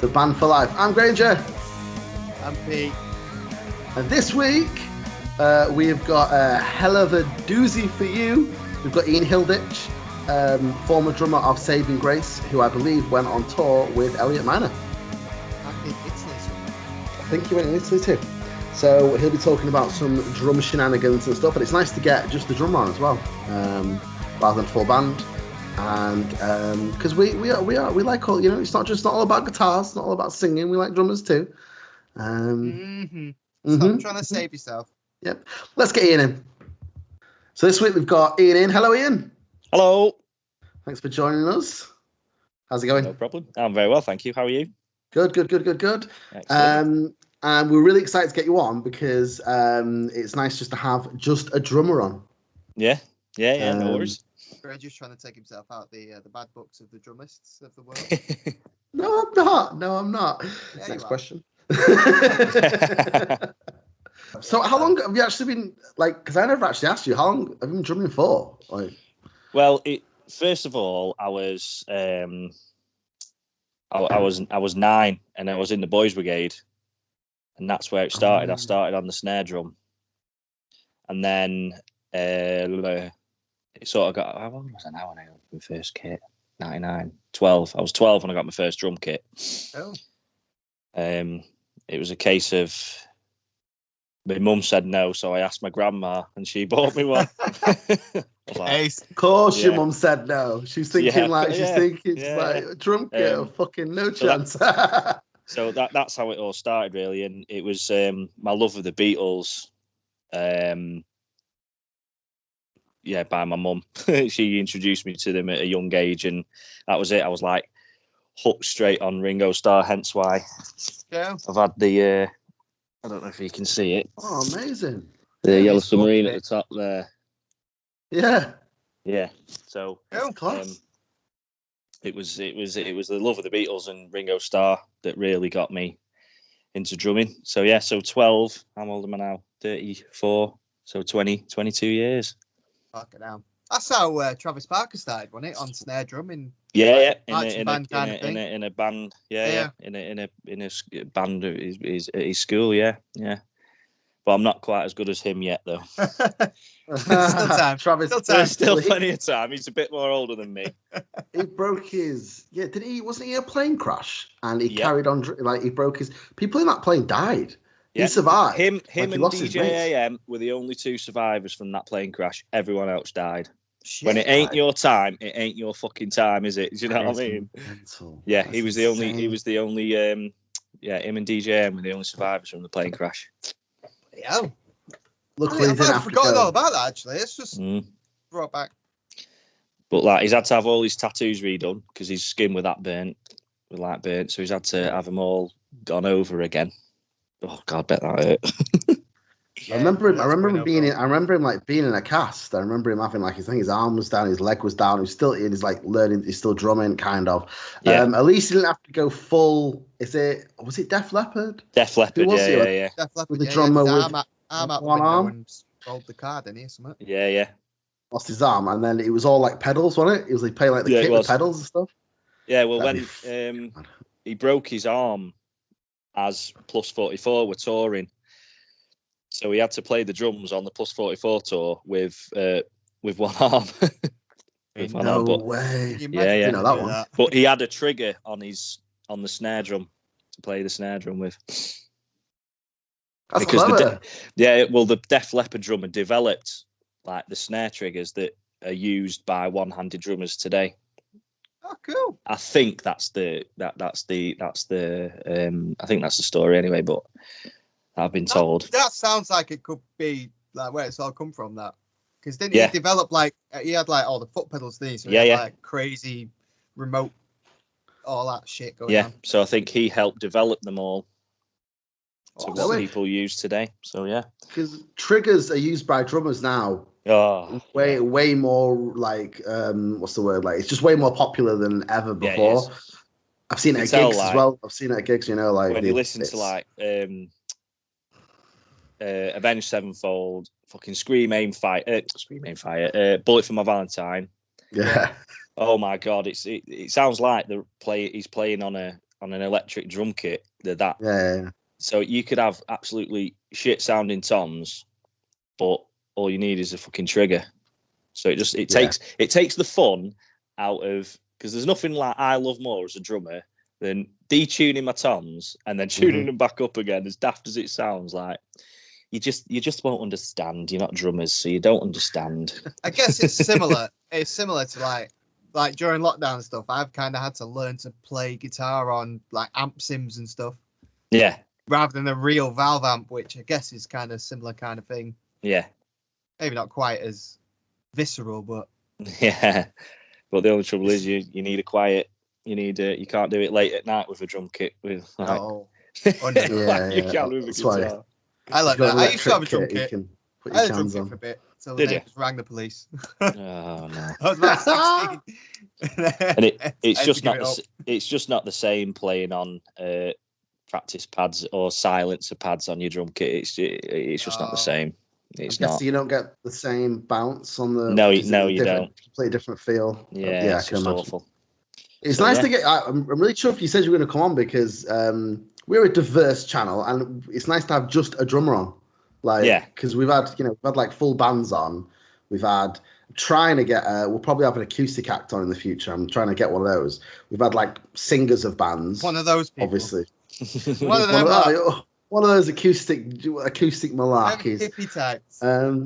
The Band for Life. I'm Grainger. I'm Pete. And this week, we have got a hell of a doozy for you. We've got Ian Hilditch, former drummer of Saving Grace, who I believe went on tour with Elliot Minor. I think Italy. I think he went in Italy too. So he'll be talking about some drum shenanigans and stuff, and it's nice to get just the drummer on as well, rather than full band. And because we like all, it's not all about guitars, it's not all about singing. We like drummers too. Stop trying to save yourself. Yep. Let's get Ian in. So this week we've got Ian in. Hello, Ian. Hello. Thanks for joining us. How's it going? No problem. I'm very well, thank you. How are you? Good. Excellent. And we're really excited to get you on because it's nice just to have just a drummer on. Yeah. No worries. Greg's just trying to take himself out the bad books of the drum lists of the world. No, I'm not. Yeah, Next question. So how long have you actually been, because I never actually asked you, how long have you been drumming for? Well, first of all, I was 9 and I was in the boys brigade, and that's where it started. I started on the snare drum, and then it sort of got, how old was I now when I got my first kit? 99, 12. I was 12 when I got my first drum kit. Oh. It was a case of my mum said no, so I asked my grandma, and she bought me one. Of course, your mum said no. She's thinking like drum kit, fucking no chance. So that's how it all started, really, and it was my love of the Beatles. By my mum. She introduced me to them at a young age, and that was it. I was like hooked straight on Ringo Starr, hence why I've had the I don't know if you can see it. Oh, amazing. The yellow submarine at the top there. Yeah. So class. It was the love of the Beatles and Ringo Starr that really got me into drumming. So 12. How old am I now? 34. So 22 years. Fuck it down. That's how Travis Barker started, wasn't it? On snare drum in in a band in a band, in a band at his school, yeah. But I'm not quite as good as him yet, though. Still time. Travis, There's still plenty of time. He's a bit more older than me. He broke his wasn't he a plane crash? And he carried on he broke his. People in that plane died. Yeah. He survived. Him and DJ AM were the only two survivors from that plane crash. Everyone else died. Shit, when it ain't your time, it ain't your fucking time, is it? Do you know what I mean? Mental. Yeah, That's he was insane. him and DJ AM were the only survivors from the plane crash. Yeah. Luckily, I've forgotten all about that, actually. It's just brought back. But he's had to have all his tattoos redone because his skin was burnt. So he's had to have them all gone over again. Oh God, bet that hurt. I remember him being in a cast. I remember him having his arm was down, his leg was down. He's still learning. He's still drumming, kind of. Yeah. At least he didn't have to go full. Was it Def Leppard? Def Leppard, yeah. Def Leppard, with the drummer with arm out the one window arm. and rolled the card, didn't he? Something. Yeah. Lost his arm, and then it was all like pedals, wasn't it? He was playing the kit with pedals and stuff. Yeah, well, when he broke his arm as Plus 44 were touring, so he had to play the drums on the Plus 44 tour with one arm. No way. Yeah. You know that one. But he had a trigger on the snare drum to play the snare drum with. That's because clever. the Def Leppard drummer developed the snare triggers that are used by one-handed drummers today. Oh, cool. I think that's the story anyway, but I've been told. That sounds like it could be where it's all come from, that. Because didn't he develop he had all the foot pedals these, so he had crazy remote, all that shit going on. So I think he helped develop them all to what people use today. So because triggers are used by drummers now. Way more what's the word? It's just way more popular than ever before. I've seen it at gigs as well. I've seen it at gigs, when you listen to Avenged Sevenfold, fucking Scream Aim Fire, Bullet for My Valentine. Yeah. Oh my God, it sounds like he's playing on a on an electric drum kit. They're that. Yeah. So you could have absolutely shit sounding toms, but all you need is a fucking trigger. So it takes the fun out of, because there's nothing like I love more as a drummer than detuning my toms and then tuning them back up again. As daft as it sounds, like you just won't understand. You're not drummers, so you don't understand. I guess it's similar. It's similar to like during lockdown and stuff. I've kind of had to learn to play guitar on like amp sims and stuff. Yeah. Rather than a real valve amp, which I guess is kind of similar kind of thing. Yeah. Maybe not quite as visceral, but yeah. But the only trouble is you need a quiet. You can't do it late at night with a drum kit. With like, you can't with a guitar. I like that. I used to have a drum kit. kit. You can put I had a your drum hands kit on. for a bit. So Did they you? just rang the police. Oh no. I was about 16. And it's I just had to not give it's just not the same playing on practice pads or silencer pads on your drum kit. It's just not the same. It's not. So you don't get the same bounce on the. No, you don't. Completely different feel. Yeah, I can imagine. awful. It's nice to get. I'm really chuffed you said you were going to come on because we're a diverse channel and it's nice to have just a drummer on. Because we've had like full bands on. We've had trying to get. We'll probably have an acoustic act on in the future. I'm trying to get one of those. We've had like singers of bands. One of those people. Obviously. One of them. One of those acoustic malarkeys. Hippie types. So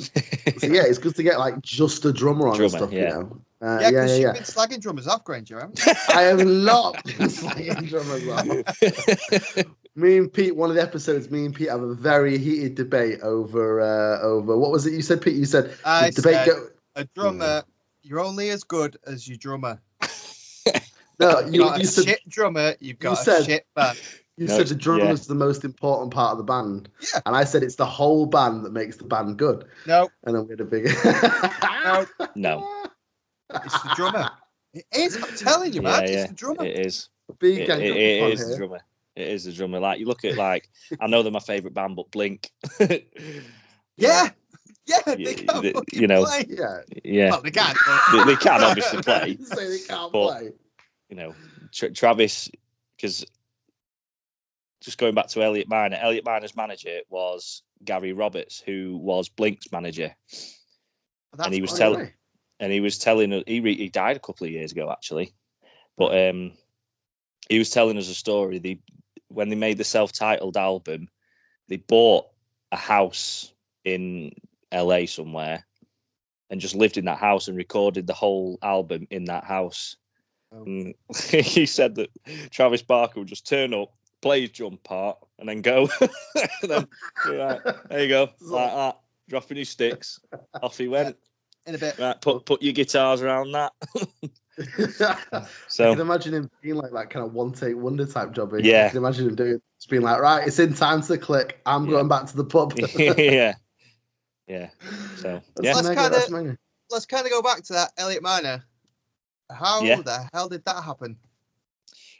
yeah, it's good to get like just a drummer on and stuff, you know. Because you've been slagging drummers off, Grainger, haven't you? I have not been slagging drummers off. Me and Pete, one of the episodes, me and Pete have a very heated debate over what was it you said, Pete? You said a drummer, you're only as good as your drummer. No, you said shit drummer, you've got a shit band. You said the drummer is the most important part of the band. Yeah. And I said it's the whole band that makes the band good. No. And then we had a big... No. It's the drummer. It is. I'm telling you, man. It's the drummer. It is. It is the drummer. It is the drummer. Like, you look at, like, I know they're my favourite band, but Blink. Yeah, they can't fucking play. Yeah. Well, they can. They can obviously play. Say they can't play. You know, Travis, because... Just going back to Elliot Minor. Elliot Minor's manager was Gary Roberts, who was Blink's manager, and he was telling us he died a couple of years ago actually, but he was telling us a story. When they made the self-titled album, they bought a house in LA somewhere and just lived in that house and recorded the whole album in that house. And he said that Travis Barker would just turn up, play his drum part, and then go. And then, right, there you go, like that, dropping his sticks. Off he went. In a bit. Right, put your guitars around that. So I can imagine him being like that kind of one take wonder type job. Yeah. I can imagine him doing just being like, right, it's in time to click. I'm going back to the pub. Yeah. So let's kind of go back to that Elliot Minor. How the hell did that happen?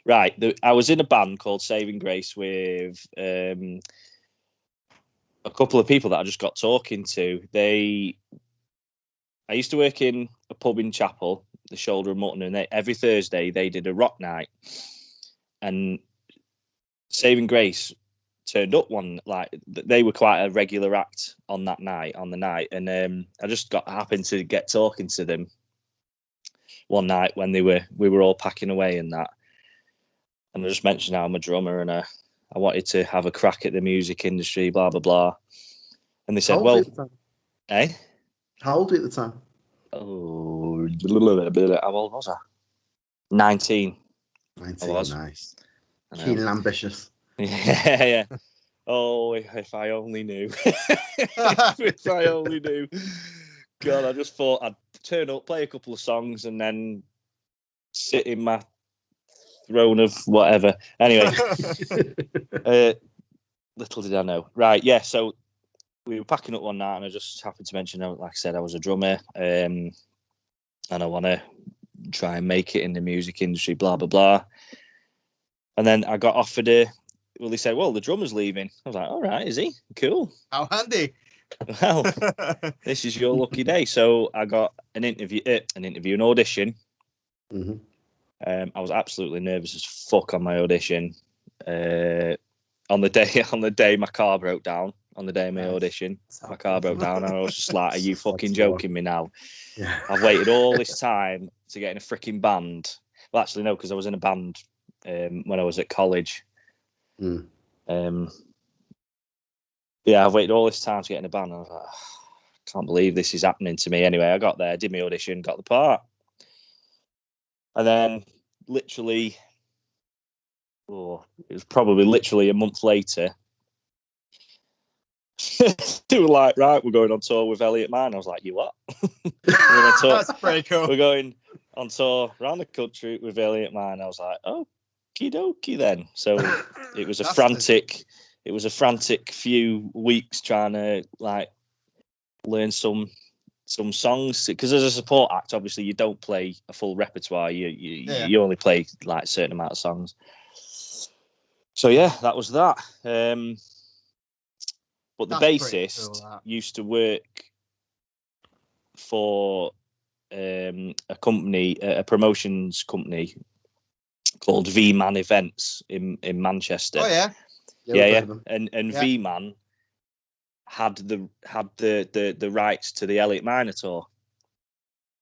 Right, I was in a band called Saving Grace with a couple of people that I just got talking to. I used to work in a pub in Chapel, the Shoulder of Mutton, and every Thursday they did a rock night. And Saving Grace turned up one, like they were quite a regular act on that night, and I just happened to get talking to them one night when we were all packing away and that. And I just mentioned how I'm a drummer and I wanted to have a crack at the music industry, blah, blah, blah. And they said, How old were you at the time? Oh, how old was I? 19. 19, nice. Keen and ambitious. Yeah. Oh, if I only knew. If I only knew. God, I just thought I'd turn up, play a couple of songs, and then sit in my throne of whatever. Anyway, little did I know. Right, yeah, so we were packing up one night and I just happened to mention, like I said, I was a drummer and I want to try and make it in the music industry, blah, blah, blah. And then I got offered they said, well, the drummer's leaving. I was like, all right, is he? Cool. How handy. Well, this is your lucky day. So I got an audition. Mm-hmm. I was absolutely nervous as fuck on my audition. On the day my car broke down. On the day of my audition, my car broke down, and I was just like, "Are you fucking joking me now?" Yeah. I've waited all this time to get in a freaking band. Well, actually, no, because I was in a band when I was at college. Mm. Yeah, I've waited all this time to get in a band. And I was like, I can't believe this is happening to me. Anyway, I got there, did my audition, got the part. And then literally, it was probably literally a month later, they were like, right, we're going on tour with Elliot Minor. I was like, you what? That's pretty cool. We're going on tour around the country with Elliot Minor. I was like, okie dokie then. So it was a frantic few weeks trying to like learn some songs, because as a support act, obviously you don't play a full repertoire. You only play like a certain amount of songs. So yeah, that was that. But the bassist used to work for a company, a promotions company called V-Man Events in Manchester. Oh yeah. Yeah. And V-Man had the rights to the Elliot Minor tour,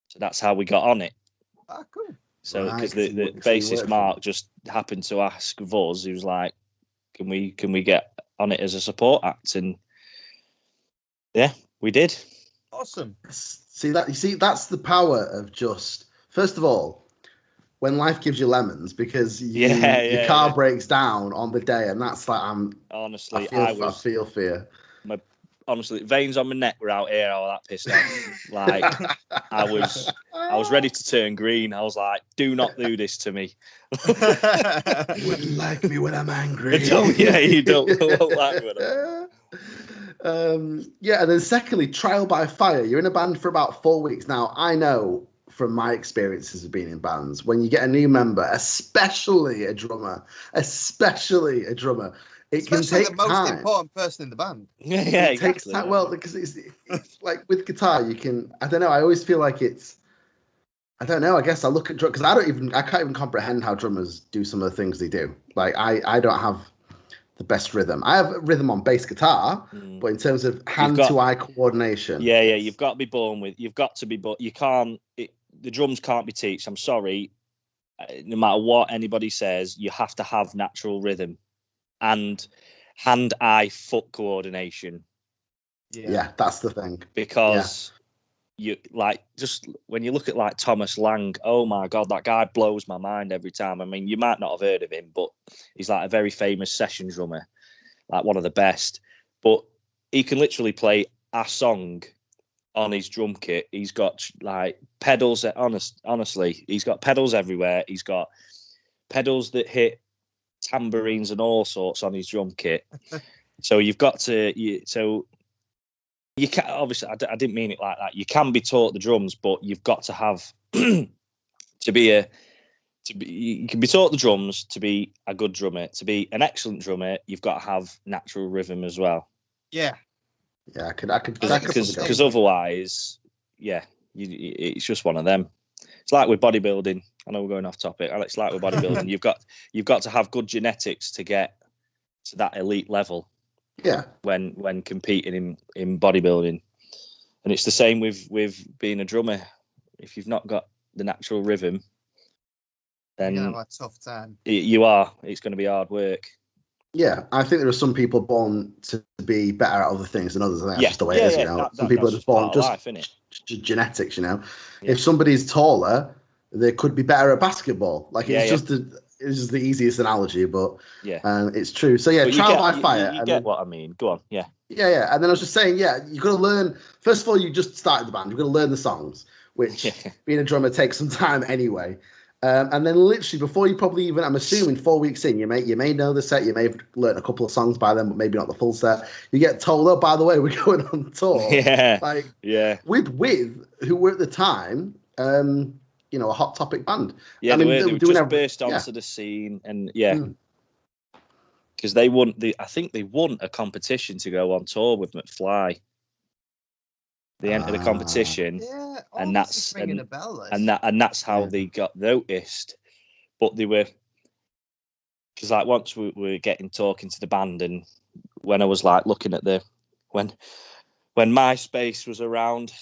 so that's how we got on it. Ah, cool. So because the bassist Mark just happened to ask of us, he was like, "Can we get on it as a support act?" And yeah, we did. Awesome. See, that's the power of just, first of all, when life gives you lemons, because your car breaks down on the day, and that's like, I feel fear. Honestly, veins on my neck were out here. I was that pissed off. Like I was ready to turn green. I was like, "Do not do this to me." You wouldn't like me when I'm angry. You don't like me when I'm... Yeah, and then secondly, trial by fire. You're in a band for about 4 weeks now. I know from my experiences of being in bands, when you get a new member, especially a drummer, it can take the most time. important person in the band. Yeah, it takes time. Well, because it's like with guitar, you can. I don't know. I always feel like it's. I don't know. I guess I look at because I can't even comprehend how drummers do some of the things they do. Like I don't have the best rhythm. I have rhythm on bass guitar, but in terms of hand-to-eye coordination, you've got to be born with. You've got to be born. You can't. The drums can't be taught. I'm sorry. No matter what anybody says, you have to have natural rhythm and hand-eye foot coordination. Yeah, that's the thing. Because you like, just when you look at like Thomas Lang, oh my god, that guy blows my mind every time. I mean, you might not have heard of him, but he's like a very famous session drummer, like one of the best. But he can literally play a song on his drum kit. He's got like pedals. Honestly, he's got pedals everywhere. He's got pedals that hit tambourines and all sorts on his drum kit. So you've got to. So you can obviously. I didn't mean it like that. You can be taught the drums, but you've got to have you can be taught the drums to be a good drummer. To be an excellent drummer, you've got to have natural rhythm as well. Yeah. Yeah, I could because otherwise, it's just one of them. It's like with bodybuilding. I know we're going off topic. It's like with bodybuilding. You've got to have good genetics to get to that elite level. Yeah. When competing in bodybuilding, and it's the same with being a drummer. If you've not got the natural rhythm, then you're gonna have a tough time. It's going to be hard work. Yeah, I think there are some people born to be better at other things than others. I think that's just the way it is, you know. Some people are just born genetics, you know. Yeah. If somebody's taller, they could be better at basketball. Like it's just the easiest analogy, but it's true. So trial by fire. You get what I mean. Go on, yeah. Yeah. And then I was just saying, you've got to learn. First of all, you just started the band. You've got to learn the songs, which being a drummer takes some time anyway. And then literally before you probably even, I'm assuming 4 weeks in, you may know the set, you may have learned a couple of songs by then, but maybe not the full set. You get told, oh, by the way, we're going on tour. With who were at the time, a Hot Topic band. Yeah, they were just burst onto the scene, and because they won. I think they won a competition to go on tour with McFly. They entered the competition, and that's how they got noticed. but they were, because like once we were talking to the band, and when I was like looking at when MySpace was around.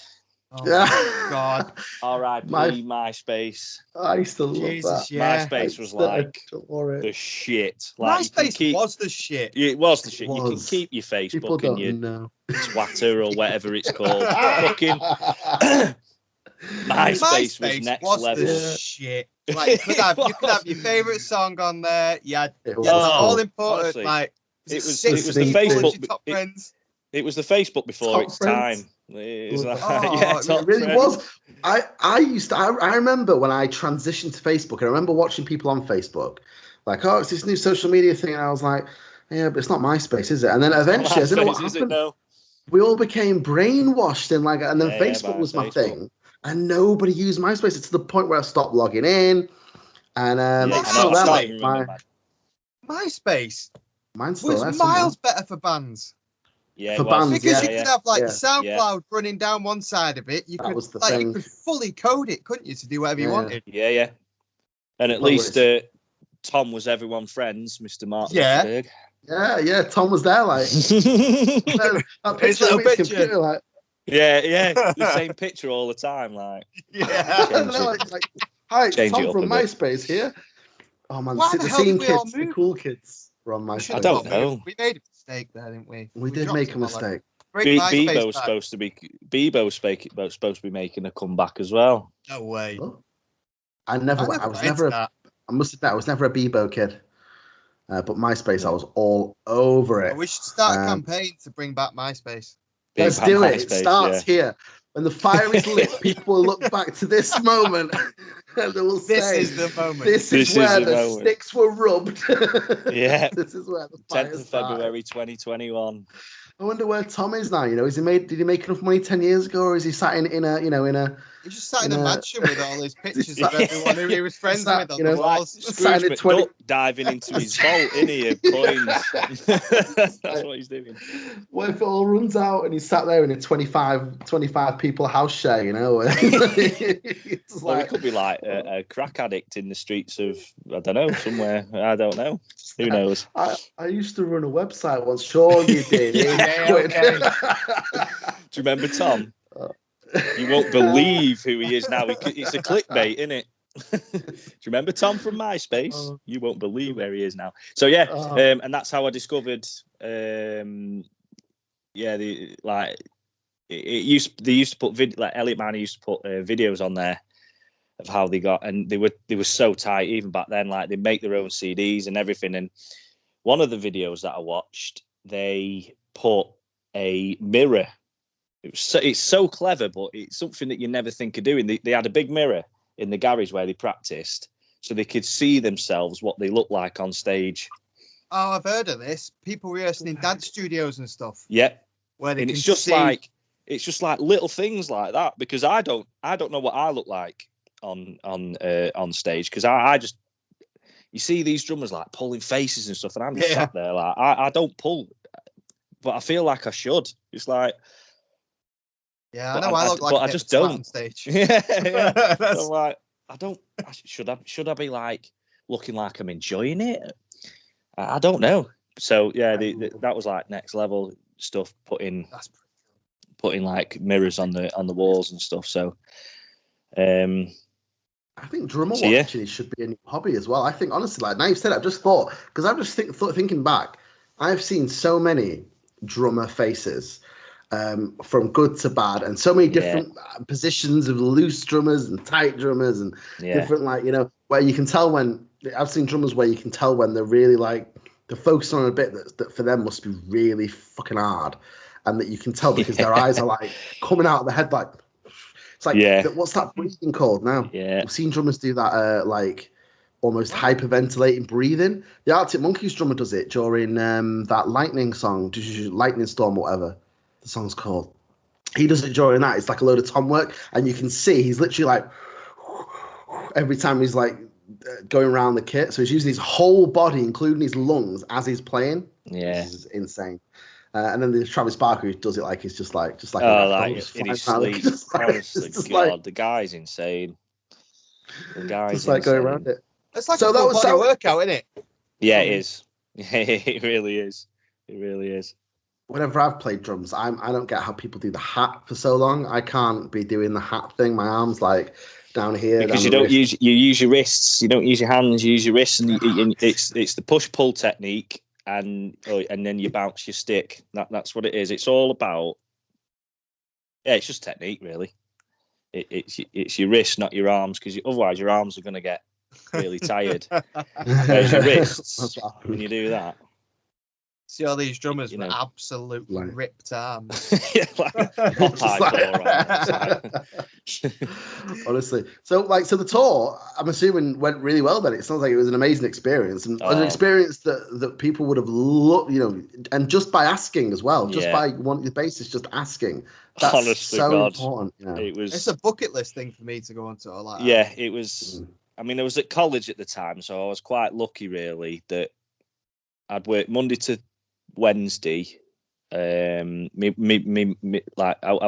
Oh my God. R.I.P. MySpace. I used to love Jesus, that. Yeah. MySpace was like the shit. Like, MySpace was the shit. It was the shit. Was. You can keep your Facebook People and don't your know. Twitter or whatever it's called. Fucking MySpace was next level. The shit. Like you could have your favorite song on there. Yeah, was all important. Honestly, like it was the Facebook. Top friends. It was the Facebook before Top its friends. time. It was it really was. I remember when I transitioned to Facebook, and I remember watching people on Facebook, like, oh, it's this new social media thing, and I was like, yeah, but it's not MySpace, is it? And then eventually, I don't know what happened. We all became brainwashed, and then Facebook was my thing, and nobody used MySpace. It's to the point where I stopped logging in, and MySpace. Mine's still was miles better for bands. Yeah, for bands, because you could have SoundCloud running down one side of it. You could you could fully code it, couldn't you, to do whatever you wanted? Yeah. And at least Tom was everyone friends, Mr. Mark. Yeah. Yeah. Tom was there, like that picture of his computer, like. Yeah. The same picture all the time, like. Yeah. Hi, Tom from MySpace here. Oh man, the cool kids were on MySpace. I don't know. We made a mistake there, didn't we? We did make a mistake. Bebo was supposed to be making a comeback as well. No way. Oh. I must admit, I was never a Bebo kid. But MySpace, I was all over it. We should start a campaign to bring back MySpace. Let's do it. It starts here. When the fire is lit, people will look back to this moment and they will say, "This is the moment. This is where the sticks were rubbed." Yeah. This is where the fire 10th of February 2021. I wonder where Tom is now. Did he make enough money 10 years ago, or is he sat in a? He just sat in a mansion with all his pictures of everyone who he was friends with on the walls. Scrooge McDuck diving into his vault, innit, of coins. That's what he's doing. What if it all runs out and he's sat there in a 25 people house share, It could be like a crack addict in the streets of, I don't know, somewhere. I don't know. Who knows? I used to run a website once. Sure you did. Okay. Do you remember Tom? You won't believe who he is now. It's a clickbait, isn't it? Do you remember Tom from MySpace? You won't believe where he is now. So and that's how I discovered. They used to put like Elliot Minor used to put videos on there of how they got, and they were so tight even back then. Like they make their own CDs and everything. And one of the videos that I watched, they put a mirror. It's so clever, but it's something that you never think of doing. They had a big mirror in the garage where they practiced, so they could see themselves, what they look like on stage. Oh, I've heard of this. People rehearsing in dance studios and stuff. Yeah, where they it's just like little things like that, because I don't know what I look like on stage, because I just, you see these drummers like pulling faces and stuff, and I'm just sat there like I don't pull, but I feel like I should. It's like. Yeah, I know I look like, but I just don't on stage. Yeah. So like, should I be like looking like I'm enjoying it? I don't know. So yeah, that was like next level stuff. Putting like mirrors on the walls and stuff. So, I think drummer watching should be a new hobby as well. I think honestly, like now you've said it, I've just thought, because I've just thinking back, I've seen so many drummer faces. From good to bad, and so many different positions of loose drummers and tight drummers, and different, like, where you can tell when I've seen drummers where you can tell when they're really like they're focused on a bit that for them must be really fucking hard, and that you can tell because their eyes are like coming out of the head, like it's like what's that breathing called now? Yeah, I've seen drummers do that, like almost hyperventilating breathing. The Arctic Monkeys drummer does it during that lightning song, Lightning Storm, or whatever the song's called. He does it during that. It's like a load of tom work, and you can see he's literally like every time he's like going around the kit. So he's using his whole body, including his lungs, as he's playing. Yeah, this is insane. And then there's Travis Barker who does it like he's just like in his sleep. Honestly, God, the guy's insane. The guy's just like insane. going around it. It's like a full body workout, isn't it? Yeah, it is. It really is. It really is. Whenever I've played drums, I don't get how people do the hat for so long. I can't be doing the hat thing. My arms like down here. Because you use your wrists. You don't use your hands. You use your wrists, and it's the push pull technique, and then you bounce your stick. That's what it is. It's all about. Yeah, it's just technique, really. It's your wrists, not your arms, because otherwise your arms are going to get really tired. There's your wrists when you do that. See all these drummers with absolutely ripped arms. Honestly. So the tour, I'm assuming, went really well then. It sounds like it was an amazing experience. And an experience that people would have loved, and just by asking as well, just by one the basis, just asking. That's honestly, so important. It's a bucket list thing for me to go on tour like that. Yeah, it was. I mean, I was at college at the time, so I was quite lucky, really, that I'd work Monday to Wednesday. I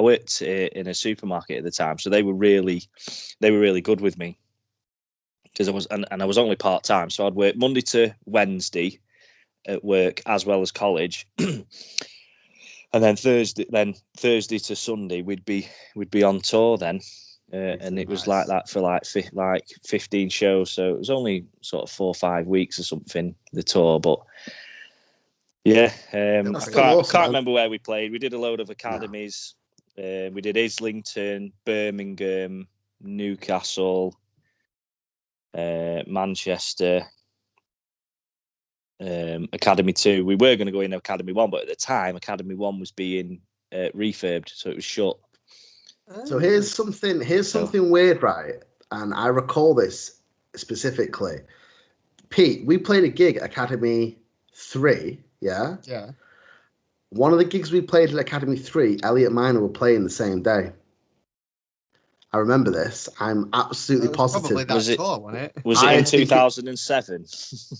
worked in a supermarket at the time, so they were really good with me, because I was only part time, so I'd work Monday to Wednesday at work as well as college, and then Thursday to Sunday we'd be on tour then. And it was like that for like 15 shows, so it was only sort of 4 or 5 weeks or something, the tour. But yeah, I can't remember where we played. We did a load of academies. We did Islington, Birmingham, Newcastle, Manchester, Academy 2. We were going to go in Academy 1, but at the time Academy 1 was being refurbed, so it was shut. So here's something weird, right? And I recall this specifically. Pete, we played a gig at Academy 3, yeah? Yeah. One of the gigs we played at Academy 3, Elliot Minor were playing the same day. I remember this. I'm absolutely positive. Probably that tour, wasn't it? Was it in 2007?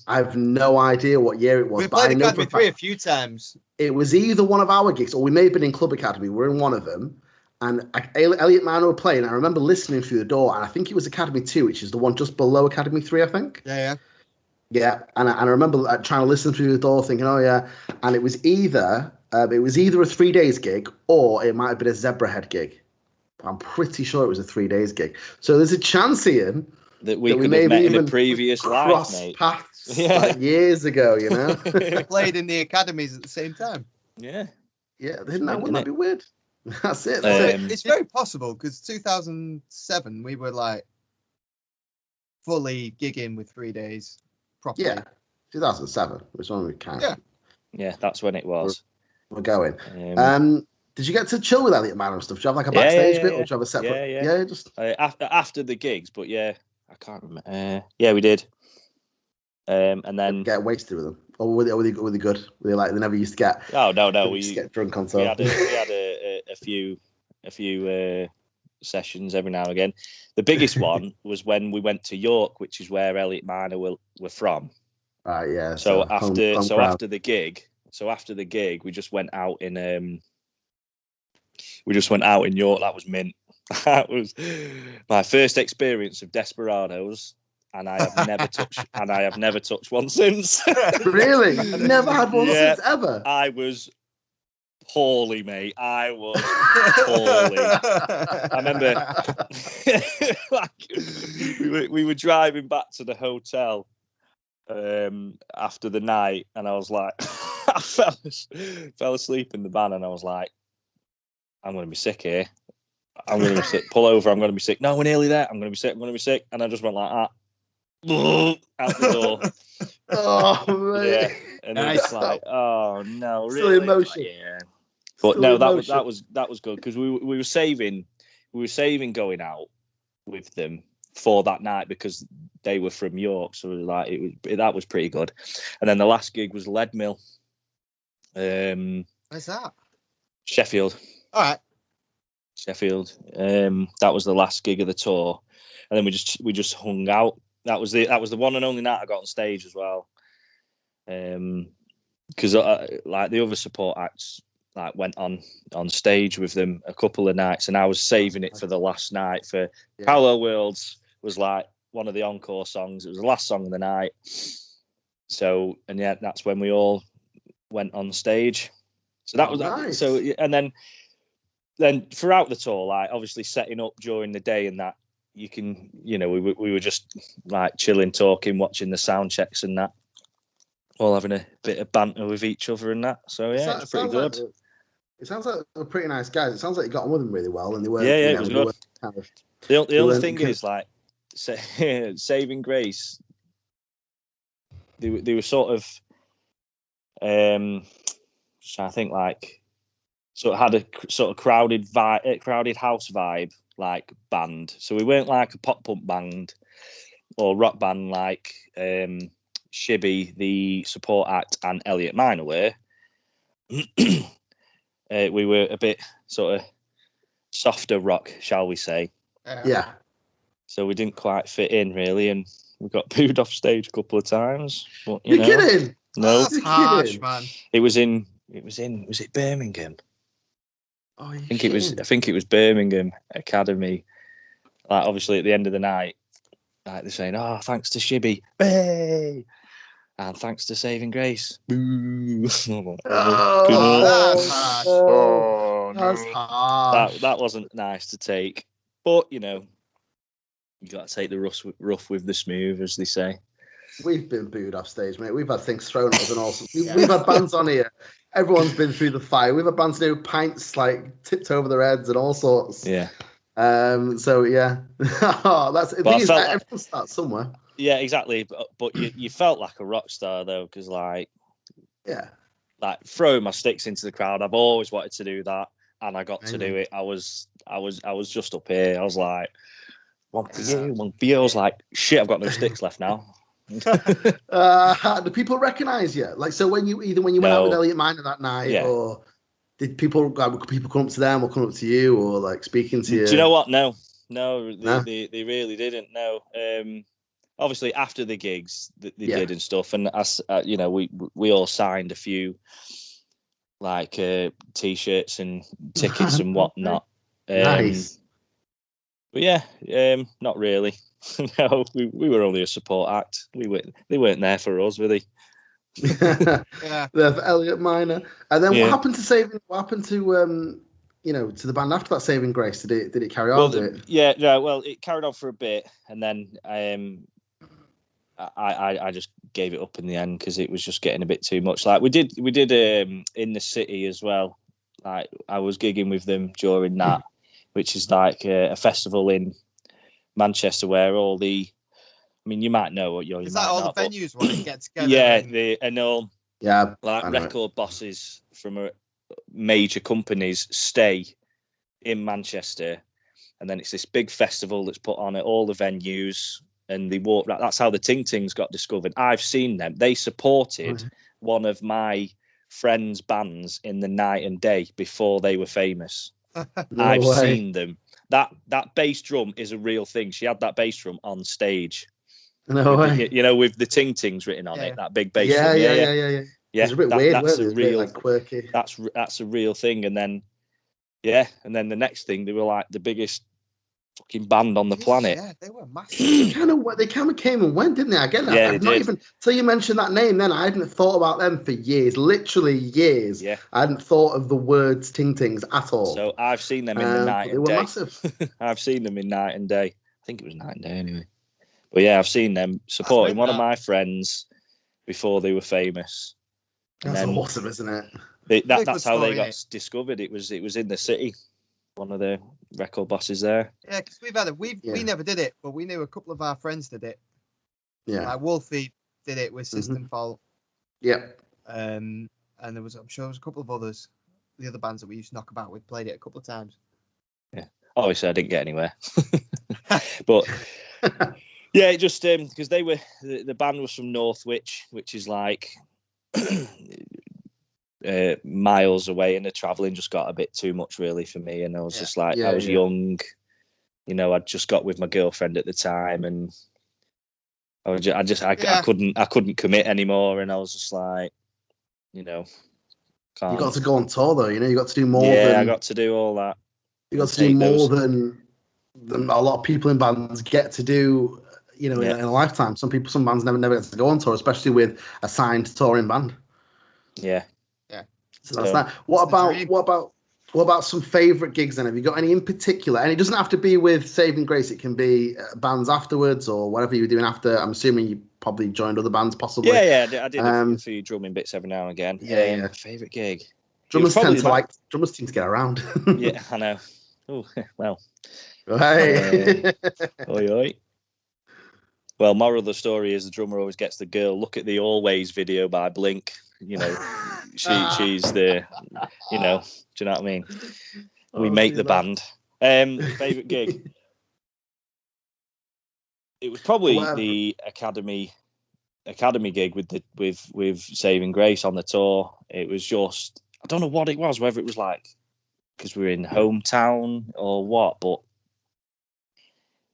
I have no idea what year it was. We played Academy 3 a few times. It was either one of our gigs, or we may have been in Club Academy. We're in one of them. And Elliot Minor were playing. I remember listening through the door, and I think it was Academy 2, which is the one just below Academy 3, I think. Yeah. Yeah, and I remember trying to listen through the door, thinking, oh yeah. And it was either a 3 days gig, or it might have been a Zebra Head gig. I'm pretty sure it was a 3 days gig. So there's a chance, Ian, that we could have met in a previous life, mate. Paths years ago, We played in the academies at the same time. Yeah. Yeah, wouldn't that be weird? That's it. It's very possible, because 2007 we were like fully gigging with 3 days properly. Yeah, 2007 was when we kind Yeah, that's when it was. We're going. Did you get to chill with Elliot Minor and stuff? Do you have like a backstage bit, or do you have a separate? Yeah, just after the gigs, but I can't remember. We did. And then get wasted with them, or were they good? Were they like they never used to get? Oh no, we used to get drunk on tour. We had a few sessions every now and again. The biggest one was when we went to York, which is where Elliot Minor were from. Right, yeah. So after the gig, we just went out in York. That was mint. That was my first experience of Desperados. And I have never touched one since. Really? Never had one since ever? I was poorly, mate. I was poorly. I remember we were driving back to the hotel after the night, and I was like, I fell asleep in the van, and I was like, I'm going to be sick here. I'm going to be sick. Pull over. I'm going to be sick. No, we're nearly there. I'm going to be sick. And I just went like that. Out the door. Oh man! Yeah, and then it's like, oh no, still really? emotion. Yeah, but still no, emotion. that was good, because we were saving going out with them for that night, because they were from York, so that was pretty good. And then the last gig was Leadmill. Where's that? Sheffield. All right. Sheffield. That was the last gig of the tour, and then we just hung out. That was the one and only night I got on stage as well, because like the other support acts like went on stage with them a couple of nights, and I was saving it for the last night. For Parallel Worlds was like one of the encore songs. It was the last song of the night. So, and yeah, that's when we all went on stage. So that was nice. So, and then throughout the tour, like obviously setting up during the day and that, you can, you know, we were just like chilling, talking, watching the sound checks and that, all having a bit of banter with each other and that. So yeah, it's pretty good. It sounds like they're pretty nice guys. It sounds like you got on with them really well, and they weren't. Yeah, you it know, was they good. weren't kind of, the only thing is like Saving Grace. They were sort of just trying to think, like sort of had a sort of crowded house vibe like band. So we weren't like a pop punk band or rock band like Shibby, the support act, and Elliot Minor were. We were a bit sort of softer rock, shall we say? Yeah. So we didn't quite fit in really, and we got booed off stage a couple of times. But, You're kidding? No, that's harsh, man. Was it Birmingham? Oh, I think it was Birmingham Academy. Like obviously at the end of the night, like they're saying, "Oh, thanks to Shibby, hey!" And thanks to Saving Grace. Boo. That's harsh. That's harsh. That wasn't nice to take. But, you know, you got to take the rough with the smooth, as they say. We've been booed off stage, mate. We've had things thrown at us and all sorts. We've had bands on here. Everyone's been through the fire. We've had bands do pints like tipped over their heads and all sorts. Yeah. So yeah. That's the thing is that everyone starts somewhere. Yeah, exactly. But you felt like a rock star though, because like throwing my sticks into the crowd. I've always wanted to do that, and I got to do it. I was just up here. I was like, one for you. I was like, shit, I've got no sticks left now. Do people recognise you? Like, so when you went out with Elliot Minor that night, or did people come up to them or come up to you or like speaking to you? Do you know what? No, they really didn't. No. Obviously after the gigs they did and stuff, and as you know, we all signed a few like t-shirts and tickets and whatnot. Nice. But yeah, not really. No, we were only a support act. They weren't there for us, were they? Yeah. They're for Elliot Minor. And then what happened to to the band after that, Saving Grace? Did it carry on? Well, it carried on for a bit, and then I just gave it up in the end because it was just getting a bit too much. Like we did in the city as well. Like I was gigging with them during that, which is like a festival in Manchester where all the, I mean, you might know what you're. Is that all the venues where they get together? Like record bosses from major companies stay in Manchester, and then it's this big festival that's put on at all the venues, and they walk. That's how the Ting Tings got discovered. I've seen them. They supported one of my friends' bands in the Night and Day before they were famous. I've seen them. That bass drum is a real thing. She had that bass drum on stage. No way. You know, with the Ting Tings written on it, that big bass drum. Yeah. It's a bit weird. That's a real, like quirky. That's a real thing. And then, the next thing, they were like the biggest fucking band on the planet. Yeah, they were massive. They kind of came and went, didn't they? I get that. I've not even till you mentioned that name. Then I hadn't thought about them for years, literally years. Yeah, I hadn't thought of the words Ting Tings at all. So I've seen them in the Night and Day. They were massive. I've seen them in Night and Day. I think it was Night and Day anyway. But yeah, I've seen them supporting one of my friends before they were famous. That's awesome, isn't it? That's how they got discovered. It was in the city. One of the record bosses there. Yeah, because we never did it, but we knew a couple of our friends did it. Yeah, like Wolfie did it with System Fault. Yeah. And I'm sure there was a couple of others. The other bands that we used to knock about with played it a couple of times. Yeah, obviously I didn't get anywhere, but yeah, it just because they were the band was from Northwich, which is like. Miles away, and the travelling just got a bit too much really for me, and I was just like, I was young, you know, I'd just got with my girlfriend at the time, and I couldn't commit anymore, and I was just like, you know, can't. You got to go on tour though, you know, you got to do more. I got to do all that. You got to do more than a lot of people in bands get to do, in a lifetime. Some bands never get to go on tour, especially with a signed touring band. Yeah. So that's that. What about some favourite gigs then? Have you got any in particular? And it doesn't have to be with Saving Grace. It can be bands afterwards or whatever you were doing after. I'm assuming you probably joined other bands possibly. Yeah, I did a few drumming bits every now and again. Yeah. Favourite gig? Drummers tend to get around. Yeah, I know. Oh, well. Hey. Oi. Well, moral of the story is the drummer always gets the girl. Look at the Always video by Blink. She's the, do you know what I mean? We make the band. Favorite gig. It was probably the Academy gig with Saving Grace on the tour. It was just, I don't know what it was, whether it was like because we were in hometown or what, but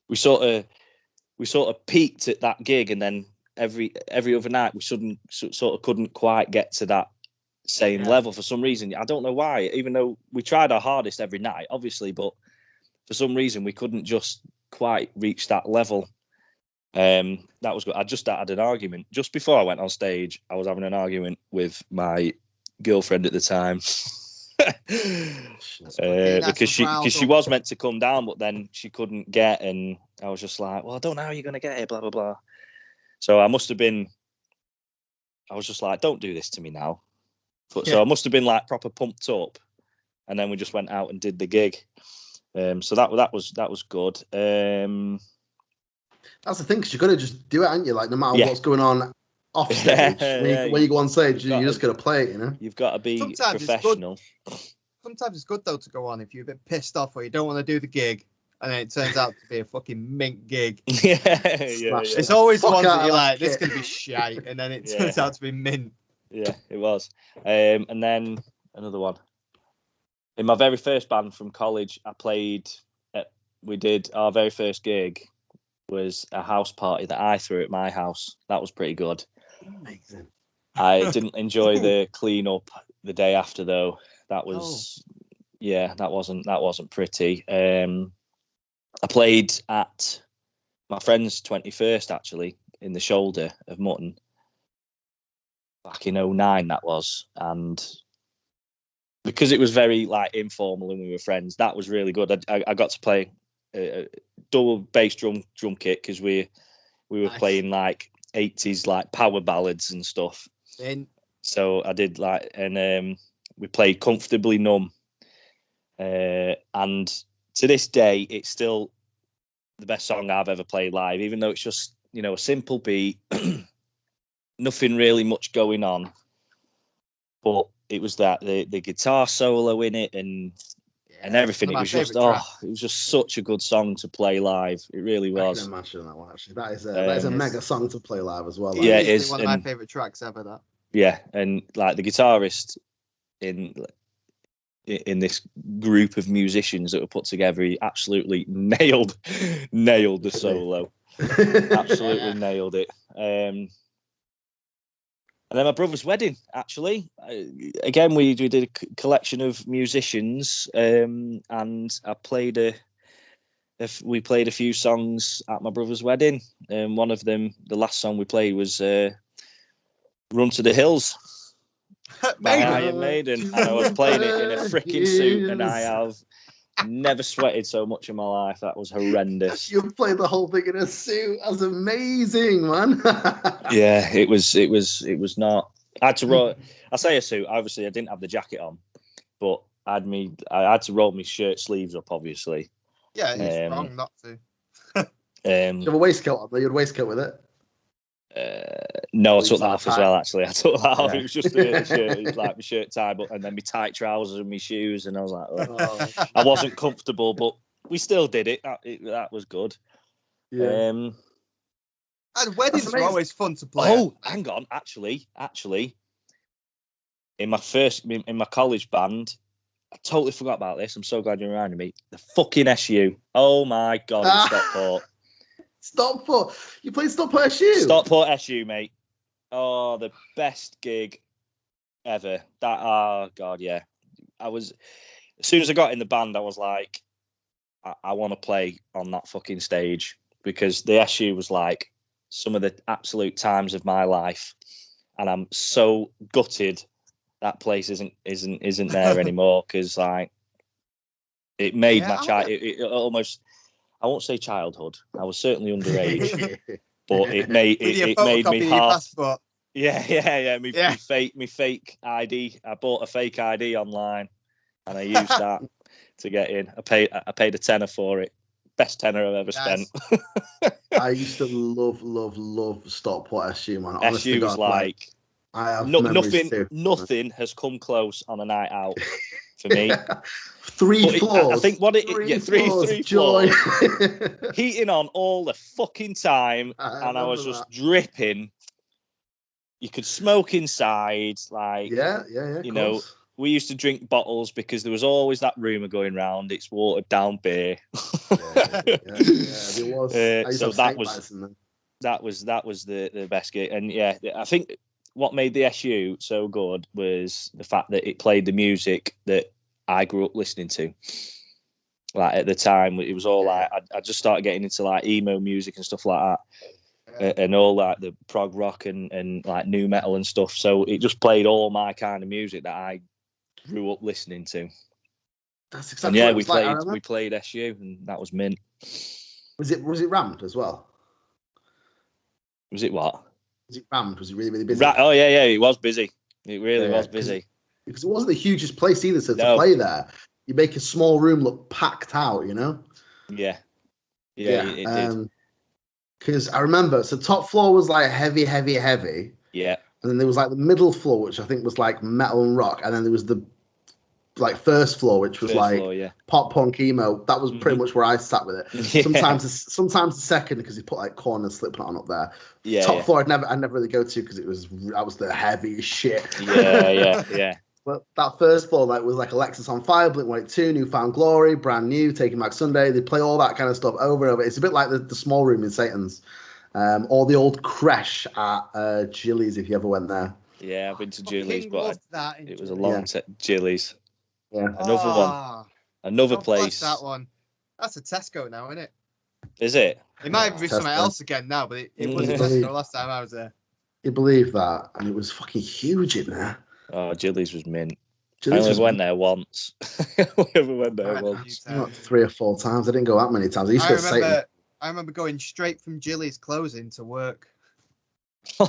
we sort of peaked at that gig, and then every other night we sort of couldn't quite get to that same level for some reason. I don't know why, even though we tried our hardest every night, obviously, but for some reason we couldn't just quite reach that level. That was good. I just had an argument just before I went on stage. I was having an argument with my girlfriend at the time. Because she was meant to come down, but then she couldn't get, and I was just like, well, I don't know how you're gonna get it, blah blah blah. So I was just like, don't do this to me now. So I must have been like proper pumped up, and then we just went out and did the gig. So that was good. That's the thing, because you're gonna just do it, aren't you? Like, no matter what's going on off stage, when you go on stage, you're just gonna play it, you know. You've got to be professional. Sometimes it's good though to go on if you're a bit pissed off or you don't want to do the gig, and then it turns out to be a fucking mint gig. Yeah. It's always one that you're like, this could be shite, and then it turns out to be mint. Yeah, it was. And then another one. In my very first band from college, we did our very first gig was a house party that I threw at my house. That was pretty good. Amazing. I didn't enjoy the clean up the day after though. That was that wasn't pretty. I played at my friend's 21st actually in the Shoulder of Mutton back in 2009 that was, and because it was very like informal and we were friends, that was really good. I got to play a double bass drum kit because we were playing like 80s like power ballads and stuff. So I did like, and we played Comfortably Numb, and to this day it's still the best song I've ever played live, even though it's just a simple beat, nothing really much going on, but it was that the guitar solo in it and everything. It was just it was just such a good song to play live. It really was. I can imagine that one actually. That is a mega song to play live as well. Like. Yeah, it is one of my favorite tracks ever. That. Yeah, and like the guitarist in this group of musicians that were put together, he absolutely nailed the solo. Absolutely nailed it. And then my brother's wedding, actually. Again, we did a collection of musicians, and I played we played a few songs at my brother's wedding. And one of them, the last song we played was "Run to the Hills" by Iron Maiden, and I was playing it in a freaking suit, and I have never sweated so much in my life. That was horrendous. You played the whole thing in a suit. That's amazing, man. Yeah, it was not. I had to roll. I say a suit. Obviously, I didn't have the jacket on, but I had to roll my shirt sleeves up. Obviously. Yeah, it's wrong not to. You have a waistcoat on. You had a waistcoat with it. No, I took that off as well. Actually, I took that off. It was just a shirt. It was like my shirt tie, but and then my tight trousers and my shoes, and I was like, oh. I wasn't comfortable, but we still did it. That was good. Yeah. And weddings are always fun to play. Oh, hang on, actually, in my college band, I totally forgot about this. I'm so glad you reminded me. The fucking SU. Oh my god, in Stockport. Stockport. You played Stockport SU? Stockport SU, mate. Oh, the best gig ever. Oh god, yeah. As soon as I got in the band, I was like, I want to play on that fucking stage. because the SU was like some of the absolute times of my life, and I'm so gutted that place isn't there anymore, because like it made my child. It almost, I won't say childhood. I was certainly underage, but it made me half. Yeah. Me fake ID. I bought a fake ID online, and I used that to get in. I paid a tenner for it. Best tenner I've ever spent. I used to love Stockport SU, man. Honestly, SU was like I have nothing has come close on a night out for me. Three floors. I think three floors. Heating on all the fucking time, and I was just dripping. You could smoke inside, like you know. We used to drink bottles because there was always that rumour going round. It's watered down beer. It was. So that was the best gig, and I think what made the SU so good was the fact that it played the music that I grew up listening to. Like at the time, it was all like I just started getting into like emo music and stuff like that, and all like the prog rock and like new metal and stuff. So it just played all my kind of music that I grew up listening to. That's exactly. And we played SU, and that was mint. Was it rammed as well? Was it what? Was it rammed? Was it really busy? Oh yeah, it was busy. It really was busy. Because it wasn't the hugest place either, so to play there, you make a small room look packed out, you know? Yeah. It did. Because I remember, so top floor was like heavy. Yeah. And then there was like the middle floor, which I think was like metal and rock, and then there was the like first floor, which was pop punk emo. That was pretty much where I sat with it. Yeah. Sometimes the second, because he put like Korn and Slipknot on up there. Yeah. Top floor, I'd never really go to because that was the heavy shit. Yeah. But that first floor was like Alexis on Fire, Blink-182, Newfound Glory, Brand New, Taking Back Sunday. They play all that kind of stuff over and over. It's a bit like the small room in Satan's. Or the old creche at Gillies, if you ever went there. Yeah, I've been to Gillies, but it was a long set. Gillies. Yeah. Another place. That one. That's a Tesco now, isn't it? Is it? It might be somewhere else again now, but it was a Tesco last time I was there. You believe that? And it was fucking huge in there. Oh, Gillies was mint. I only went there once. Not 3 or 4 times. I didn't go that many times. I remember going straight from Gillies closing to work. Wow.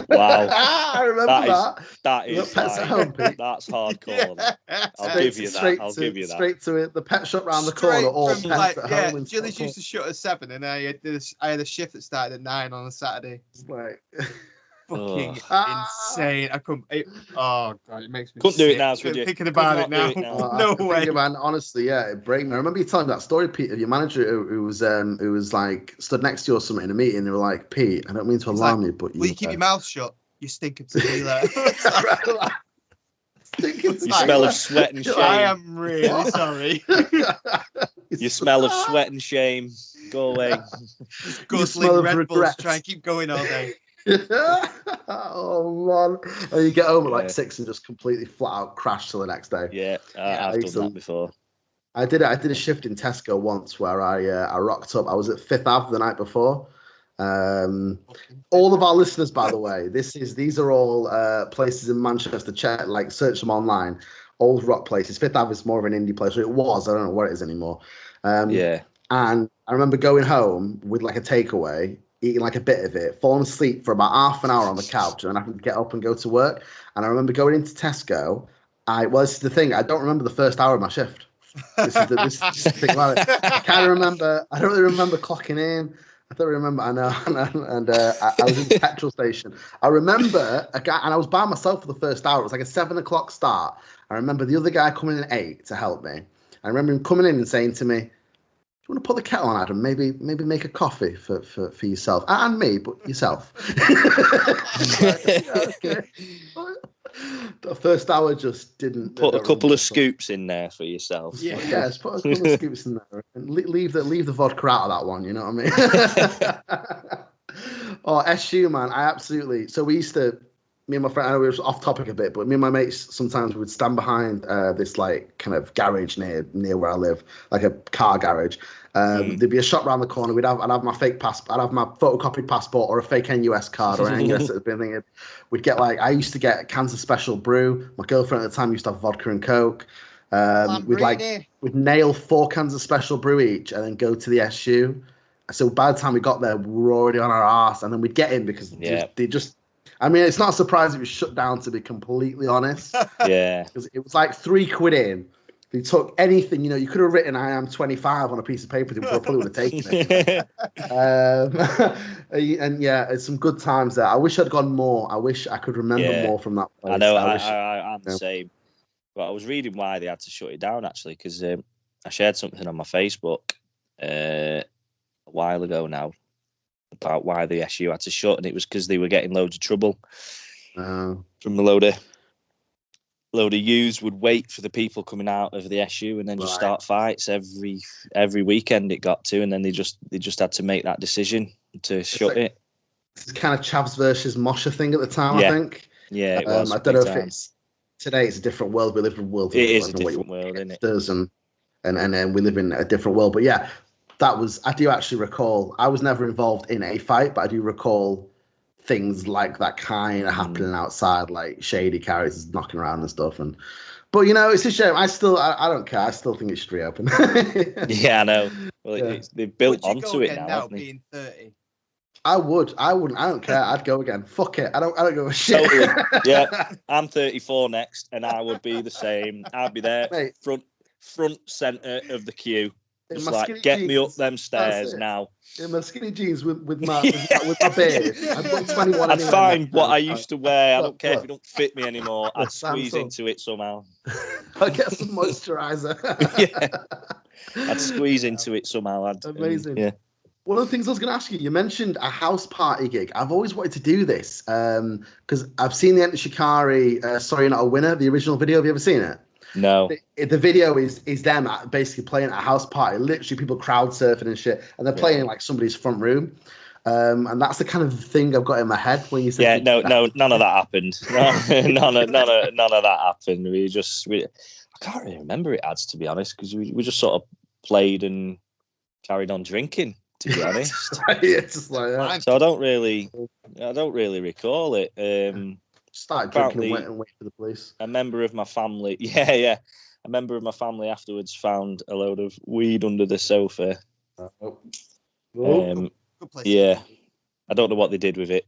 I remember that. That is that's hardcore. I'll give you that. Straight to it. The pet shop round the corner, or Pets at Home. Gillies used to shut at 7, and I had a shift that started at 9 on a Saturday. Like, fucking insane. I couldn't. Oh god, it makes me. Couldn't do it now, could you? Thinking about it now. No way. Man, honestly, it break me. I remember you telling me that story, Pete, of your manager who was like stood next to you or something in a meeting. They were like, "Pete, I don't mean to alarm you, but will you keep your mouth shut? You stink of tequila." You smell of sweat and shame. I am really sorry. You smell of sweat and shame. Go away. Guzzling Red Bulls. Try and keep going all day. Oh man! And you get home at like 6 and just completely flat out crash till the next day. Yeah, I've done that before. I did a shift in Tesco once where I rocked up. I was at 5th Ave the night before. All of our listeners, by the way, these are all places in Manchester. Search them online. Old rock places. 5th Ave is more of an indie place. Or it was. I don't know what it is anymore. And I remember going home with like a takeaway, eating like a bit of it, falling asleep for about half an hour on the couch, and having to get up and go to work. And I remember going into Tesco. This is the thing. I don't remember the first hour of my shift. This is the thing about it. I don't really remember clocking in. I don't remember. I know. And I was in the petrol station. I remember a guy, and I was by myself for the first hour. It was like a 7 o'clock start. I remember the other guy coming in at 8 to help me. I remember him coming in and saying to me, "Do you want to put the kettle on, Adam? Maybe make a coffee for yourself and me, but yourself." Okay. The first hour just didn't. Put a couple of scoops in there for yourself. Yeah, just put a couple of scoops in there and leave the vodka out of that one. You know what I mean? Oh, SU, man, I absolutely. So we used to me and my friend, I know it was off topic a bit, but me and my mates sometimes would stand behind this like kind of garage near where I live, like a car garage. There'd be a shop around the corner. I'd have my fake passport, I'd have my photocopied passport or a fake NUS card or an NUS that had been thinking. We'd get I used to get cans of Special Brew. My girlfriend at the time used to have vodka and Coke. We'd nail 4 cans of Special Brew each and then go to the SU. So by the time we got there, we were already on our arse, and then we'd get in because they just. I mean, it's not a surprise it was shut down, to be completely honest. Yeah. Because it was like £3 in. They took anything, you could have written I am 25 on a piece of paper. They probably would have taken it. And yeah, it's some good times there. I wish I'd gone more. I wish I could remember more from that place. I know, I'm the same. But I was reading why they had to shut it down, actually, because I shared something on my Facebook a while ago now about why the SU had to shut, and it was because they were getting loads of trouble from a load of youths would wait for the people coming out of the SU and then just start fights every weekend it got to, and then they just had to make that decision to shut it. It's kind of Chavs versus Mosher thing at the time, I think. Yeah, it was. I don't know if it's today. It's a different world. We live in a world. It is a different world, isn't it? And we live in a different world. But yeah. I do actually recall, I was never involved in a fight, but I do recall things like that kind of happening outside, like shady characters knocking around and stuff. But it's a shame. I don't care. I still think it should reopen. Yeah, I know. Well, they've built onto it now, being 30. I wouldn't. I don't care. I'd go again. Fuck it. I don't give a shit. Totally. Yeah, I'm 34 next, and I would be the same. I'd be there, mate, front center of the queue. Just like, get me up them stairs now. In my skinny jeans with my beard. I'd 21 I'd find what I used to wear. I don't care if it don't fit me anymore. I'd squeeze into it somehow. I'd get some moisturizer. Yeah. I'd squeeze into it somehow. Amazing. Yeah. One of the things I was going to ask you, you mentioned a house party gig. I've always wanted to do this because I've seen the Enter Shikari, Sorry You're Not a Winner, the original video. Have you ever seen it? No. The video is them basically playing at a house party, literally people crowd surfing and shit, and they're playing in like somebody's front room. And that's the kind of thing I've got in my head when you say. Yeah, no, none of that happened. None of that happened. I can't really remember it, ads, to be honest, because we just sort of played and carried on drinking, to be honest. Yeah, just like that. So I don't really recall it. Started drinking and wait for the police. A member of my family, a member of my family afterwards found a load of weed under the sofa. Yeah, I don't know what they did with it,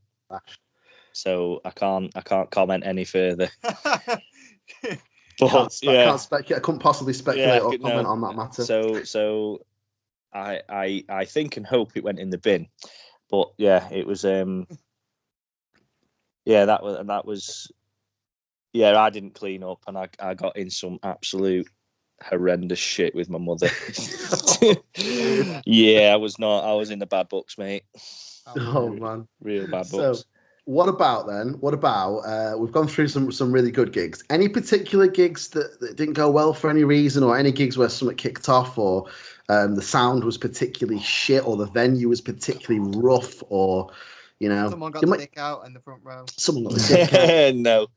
so I can't comment any further. But I couldn't possibly speculate or comment on that matter. So I think and hope it went in the bin, but yeah, it was. Yeah, that was. Yeah, I didn't clean up, and I got in some absolute horrendous shit with my mother. Yeah, I was in the bad books, mate. Oh man, real bad books. So, what about we've gone through some really good gigs. Any particular gigs that didn't go well for any reason, or any gigs where something kicked off, or the sound was particularly shit, or the venue was particularly rough, or someone got the dick out in the front row. Someone got the dick out. No.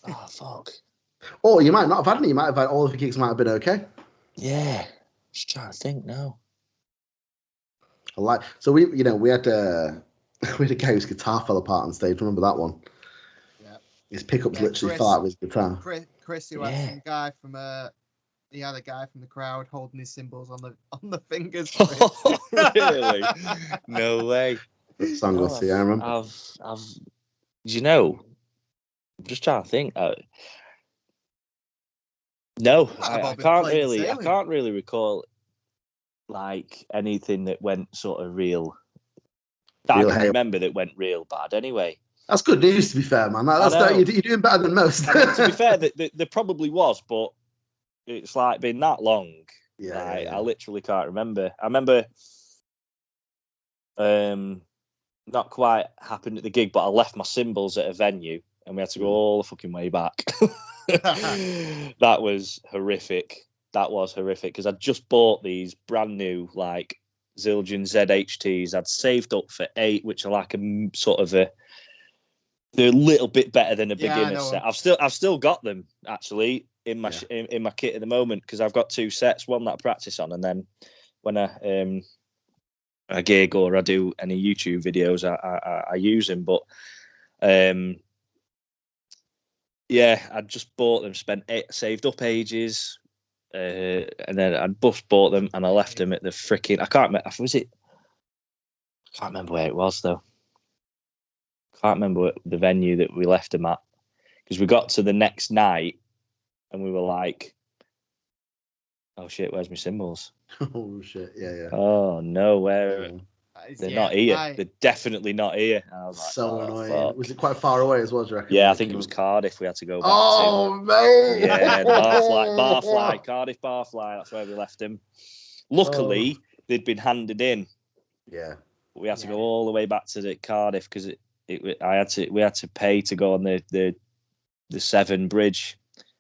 Oh fuck. Or you might not have had any. You might have had all of the gigs might have been okay. Yeah. Just trying to think now. So we had a guy whose guitar fell apart on stage. Remember that one? Yeah. His pickups literally fell out of his guitar. Chris, who had some guy from he had a guy from the crowd holding his cymbals on the fingers. Oh, really? No way. Song I remember. I'm just trying to think. No, I can't really recall like anything that went sort of real. I can remember that went real bad anyway. That's good news, to be fair, man. You're doing better than most. I mean, to be fair, there probably was, but it's like been that long. Yeah, I literally can't remember. I remember not quite happened at the gig, but I left my cymbals at a venue and we had to go all the fucking way back. That was horrific. Because I'd just bought these brand new like Zildjian ZHTs. I'd saved up for 8, which are like a sort of a they're a little bit better than a beginner set. I've still got them actually in my in my kit at the moment, because I've got 2 sets, one that I practice on, and then when I gig or I do any YouTube videos, I use them. But yeah, I just bought them, saved up ages, and then I just bought them and I left them at the freaking. I can't remember. I can't remember where it was though. Can't remember the venue that we left them at, because we got to the next night and we were like, "Oh shit, where's my cymbals?" Oh shit, yeah. Oh no, where? They're not here. They're definitely not here. And I was like, so annoying. Fuck. Was it quite far away as well, do you reckon? Yeah, I think it was Cardiff we had to go back to. Oh, mate! Yeah, Barfly, Cardiff Barfly, that's where we left him. Luckily, they'd been handed in. Yeah. We had to go all the way back to the Cardiff, because we had to pay to go on the Severn Bridge.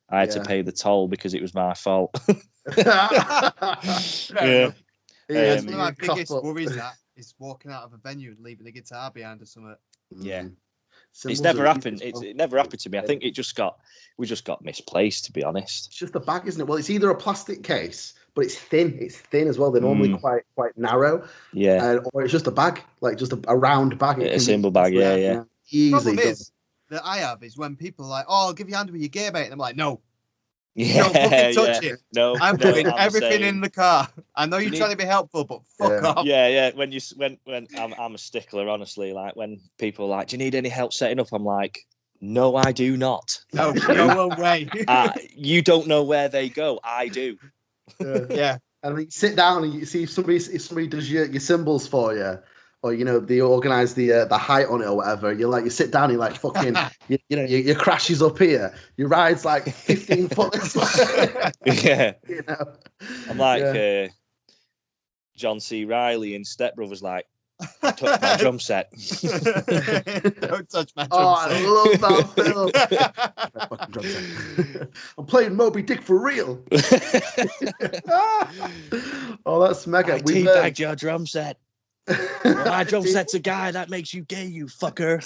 I had to pay the toll because it was my fault. Yeah. One of my biggest worries is walking out of a venue and leaving the guitar behind or something. Yeah. It's never happened. It never happened to me. I think we just got misplaced, to be honest. It's just the bag, isn't it? Well, it's either a plastic case, but it's thin. It's thin as well. They're normally quite narrow. Yeah. Or it's just a bag, like just a round bag. A cymbal bag. Yeah. The problem is that I have is when people are like, "Oh, I'll give you a hand with your gear, mate," and I'm like, "No." Yeah, don't fucking touch it. No, I'm putting everything in the car. I know you're trying to be helpful, but fuck off. Yeah. When I'm a stickler, honestly. Like when people are like, "Do you need any help setting up?" I'm like, "No, I do not." No way. You don't know where they go. I do. Yeah. And you sit down and you see if somebody does your cymbals for you, or they organise the height on it or whatever. You sit down, you're like fucking, your crash is up here, your ride's like 15 foot this way. Yeah. I'm like John C. Reilly in Step Brothers, like, touch my drum set. Don't touch my drum set. I love that film. Fucking drum set. I'm playing Moby Dick for real. Oh, that's mega. I teabagged your drum set. Well, my drum set's a guy that makes you gay, you fucker.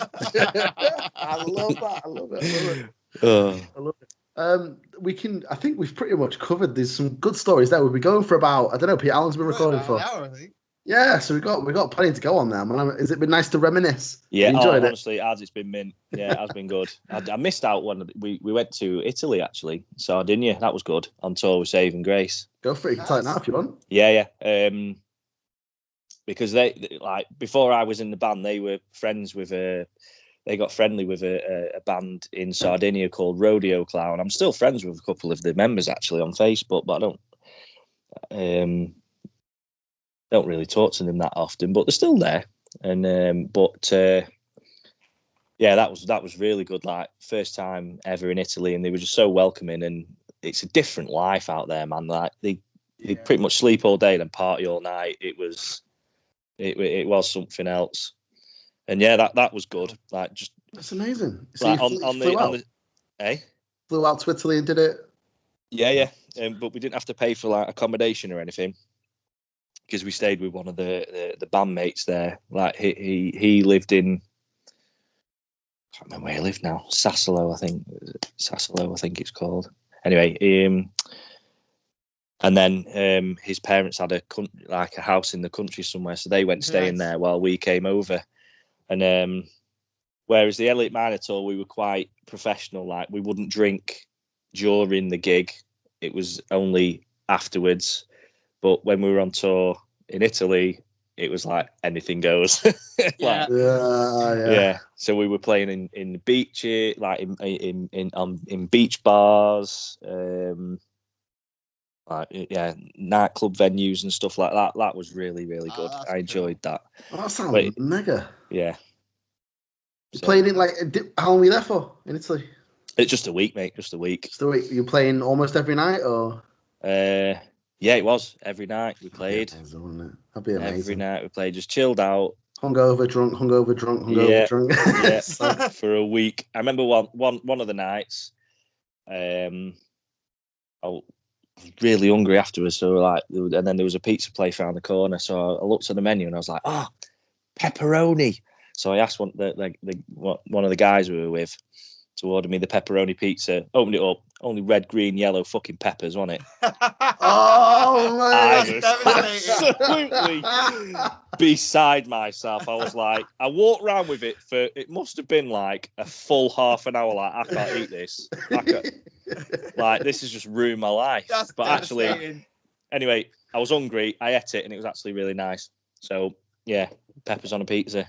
I love that. I love it. I love it. I think we've pretty much covered. There's some good stories there. We'll be going for about, I don't know, Pete, how long's been recording for? An hour, I think. Yeah, so we got plenty to go on there, man. Has it been nice to reminisce? Yeah, honestly, it's been mint. Yeah, it has been good. I missed out one. We went to Italy, actually, Sardinia. That was good, on tour with Saving Grace. Go for it. You can tell it now if you want. Yeah. Because they like, before I was in the band, they were friends with they got friendly with a band in Sardinia called Rodeo Clown. I'm still friends with a couple of the members actually on Facebook, but I don't really talk to them that often, but they're still there. And yeah, that was really good. Like, first time ever in Italy, and they were just so welcoming. And it's a different life out there, man. Like they pretty much sleep all day, then party all night. It was something else. And yeah, that was good. Like, just that's amazing. So like flew out to Italy and did it. Yeah. But we didn't have to pay for like accommodation or anything, because we stayed with one of the bandmates there. Like he lived in, I can't remember where he lived now. Sassalo, I think it's called. Anyway, and then his parents had a house in the country somewhere, so they went staying there while we came over. And whereas the Elliot Minor tour, we were quite professional. Like, we wouldn't drink during the gig; it was only afterwards. But when we were on tour in Italy, it was like anything goes. Yeah. So we were playing in the beach, like in beach bars, nightclub venues and stuff like that. That was really, really good. I enjoyed that. Oh, that sounds mega. Yeah. You played in how long were you there for in Italy? It's just a week, mate. Just a week. You're playing almost every night, or? Yeah, it was every night we played. That'd be amazing. Every night we played, just chilled out. Hungover, drunk. Yeah, for a week. I remember one of the nights. I was really hungry afterwards, so and then there was a pizza place around the corner. So I looked at the menu and I was like, "Oh, pepperoni." So I asked one of the guys we were with to order me the pepperoni pizza. Opened it up, only red, green, yellow fucking peppers on it. Oh man, I was absolutely beside myself. I was like, I walked around with it for, it must have been like a full half an hour. Like, I can't eat this. Like, this has just ruined my life. That's but actually, anyway, I was hungry. I ate it, and it was actually really nice. So yeah, peppers on a pizza.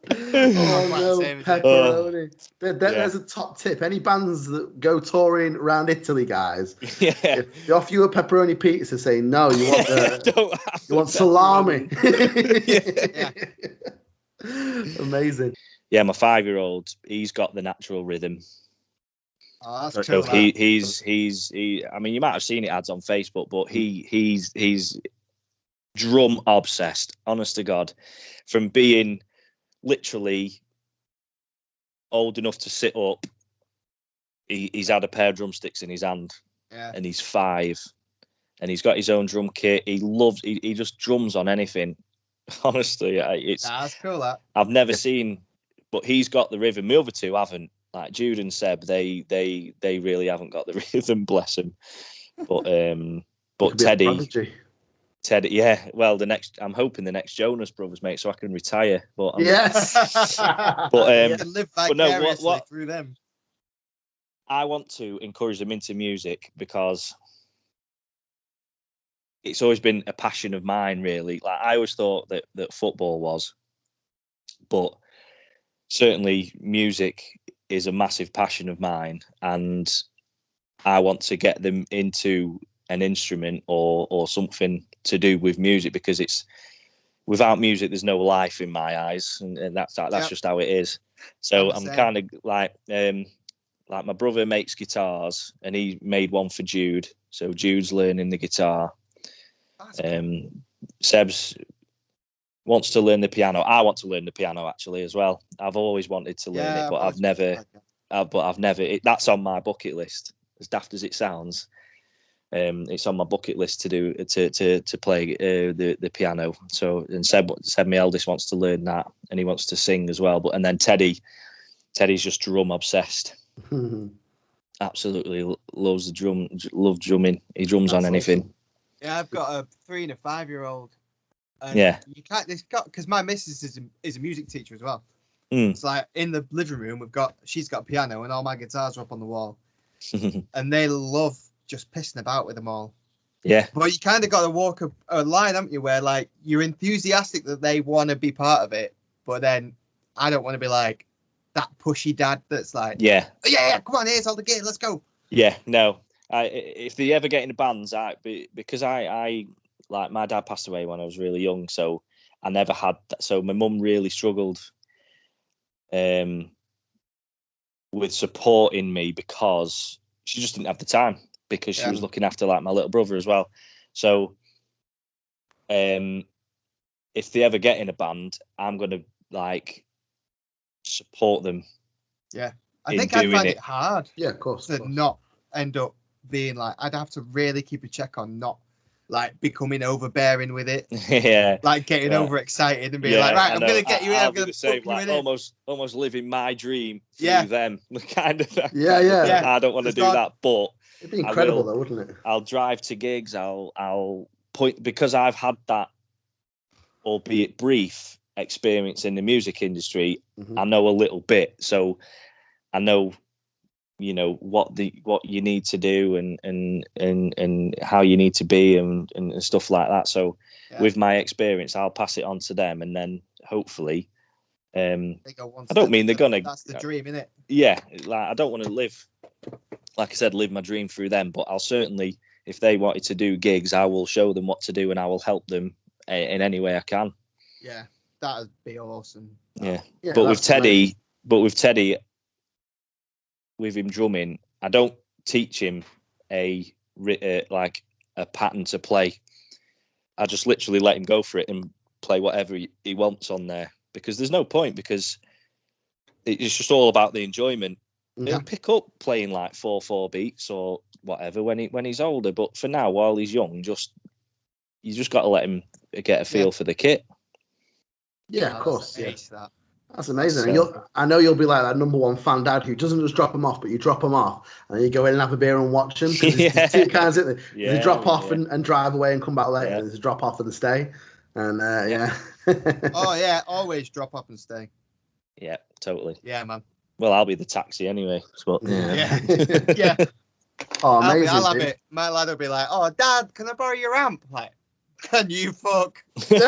Oh no, pepperoni. There's a top tip. Any bands that go touring around Italy, guys, if they offer you a pepperoni pizza, say no, you want salami. Amazing. Yeah, my 5-year-old, he's got the natural rhythm. Oh, that's so cool. He I mean, you might have seen it ads on Facebook, but he's drum obsessed, honest to God. From being literally old enough to sit up, he's had a pair of drumsticks in his hand, and he's 5, and he's got his own drum kit. He just drums on anything. Honestly, that's cool. That I've never seen, but he's got the rhythm. The other two haven't. Like Jude and Seb, they really haven't got the rhythm, bless them. But Teddy, yeah. Well, I'm hoping the next Jonas Brothers, mate, so I can retire. But yes, but live vicariously through them. I want to encourage them into music because it's always been a passion of mine, really. Like, I always thought that football was, but certainly music is a massive passion of mine, and I want to get them into an instrument or something to do with music, because it's without music there's no life in my eyes, and that's just how it is. So I'm kind of like my brother makes guitars, and he made one for Jude, so Jude's learning the guitar. Seb's wants to learn the piano. I want to learn the piano actually as well. I've always wanted to learn it, but I've never. That's on my bucket list. As daft as it sounds, it's on my bucket list to do to play the piano. So, and Seb, my eldest, wants to learn that, and he wants to sing as well. And then Teddy's just drum obsessed. Absolutely loves love drumming. He drums on anything. Awesome. Yeah, I've got a 3 and a 5-year-old. You can't. Because my missus is a music teacher as well. It's like in the living room she's got a piano, and all my guitars are up on the wall, and they love just pissing about with them all. Yeah. But you kind of got to walk a line, haven't you, where like you're enthusiastic that they want to be part of it, but then I don't want to be like that pushy dad that's like, yeah, come on, here's all the gear, let's go. Yeah, no. If they ever get in bands, because I like, my dad passed away when I was really young, so I never had that. So my mum really struggled with supporting me, because she just didn't have the time, because she was looking after like my little brother as well. So if they ever get in a band, I'm gonna like support them. Yeah, I think I'd find it hard. Yeah, of course. To not end up being like, I'd have to really keep a check on not like becoming overbearing with it. Yeah, like getting overexcited and being like, right, I'm gonna get you in. I'm gonna say like almost living my dream through them, kind of. Yeah. I don't want to do that, but it'd be incredible though, wouldn't it? I'll drive to gigs. I'll point, because I've had that, albeit brief, experience in the music industry. I know a little bit, so I know, you know, what you need to do and how you need to be and stuff like that. So with my experience, I'll pass it on to them, and then hopefully I don't mean they're gonna, that's the dream, isn't it? Yeah, like I don't want to live my dream through them, but I'll certainly, if they wanted to do gigs, I will show them what to do, and I will help them in any way I can. Yeah, that'd be awesome. Yeah but with Teddy, with him drumming, I don't teach him a pattern to play. I just literally let him go for it and play whatever he wants on there, because there's no point, because it's just all about the enjoyment. He'll pick up playing like 4/4 beats or whatever when he's older, but for now, while he's young, you just got to let him get a feel for the kit. Yeah, of course. Yeah. That. That's amazing. And I know you'll be like that number one fan dad who doesn't just drop them off, but you drop them off and then you go in and have a beer and watch them. There's two kinds, isn't there? There's a drop off and drive away and come back later. Yeah. There's a drop off and stay. And Oh yeah, always drop off and stay. Yeah, totally. Yeah, man. Well, I'll be the taxi anyway. So, yeah. Oh, amazing. I'll have it. My lad will be like, "Oh, Dad, can I borrow your amp?" Like, can you fuck? You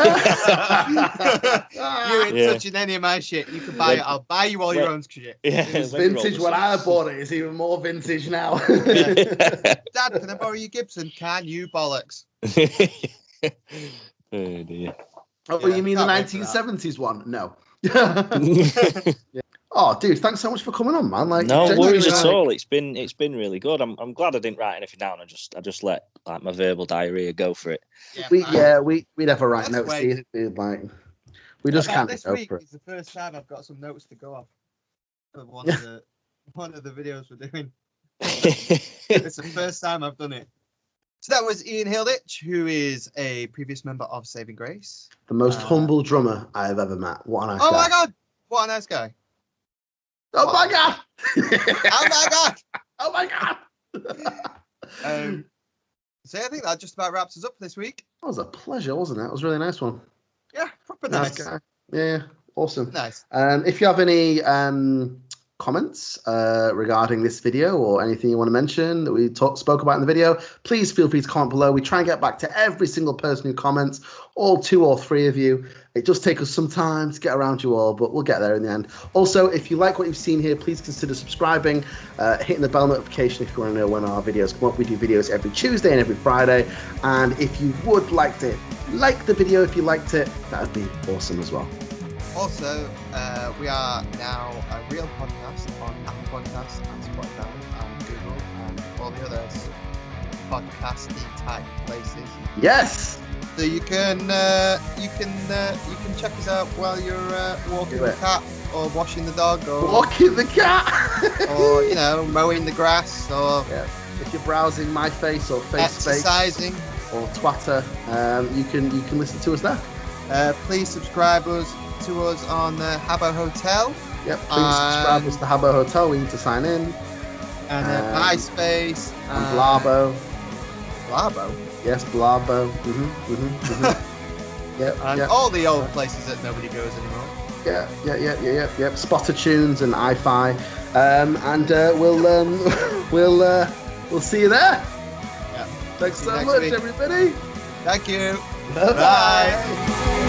ain't touching any of my shit. You can buy it. I'll buy you all your own shit. Yeah, it's vintage when I bought it. It's even more vintage now. Dad, can I borrow your Gibson? Can you, bollocks? Oh dear. Oh, you mean the 1970s one? No. Yeah. Oh, dude, thanks so much for coming on, man. Like, no worries at all. It's been really good. I'm glad I didn't write anything down. I just let like my verbal diarrhea go for it. We never write notes. We just can't this go week for it. It's the first time I've got some notes to go off. One of the videos we're doing. It's the first time I've done it. So that was Ian Hilditch, who is a previous member of Saving Grace. The most humble drummer I have ever met. What a nice guy. Oh my God! What a nice guy. Oh my God! Oh my God! Oh my God! So I think that just about wraps us up for this week. That was a pleasure, wasn't it? It was a really nice one. Yeah, proper nice. Guy. Yeah, awesome. Nice. If you have any comments regarding this video or anything you want to mention that we spoke about in the video, please feel free to comment below. We try and get back to every single person who comments, all 2 or 3 of you. It does take us some time to get around you all, but we'll get there in the end. Also, if you like what you've seen here, please consider subscribing, hitting the bell notification if you want to know when our videos come up. We do videos every Tuesday and every Friday. And if you would like to like the video, if you liked it, that would be awesome as well. Also, we are now a real podcast on Apple Podcasts and Spotify and Google and all the other podcasty type places. Yes. So you can check us out while you're walking the cat or washing the dog or walking the cat or mowing the grass or if you're browsing MySpace or Facebook exercising or Twitter, you can listen to us there. Please subscribe to us on Habbo Hotel. Yep, please subscribe us to Habbo Hotel. We need to sign in. And MySpace. And Blabo. Blabo? Yes, Blabo. Yep. All the old places that nobody goes anymore. Yep. Spotter Tunes and iFi. And we'll see you there. Yeah. Thanks so much, everybody. Thank you. Bye.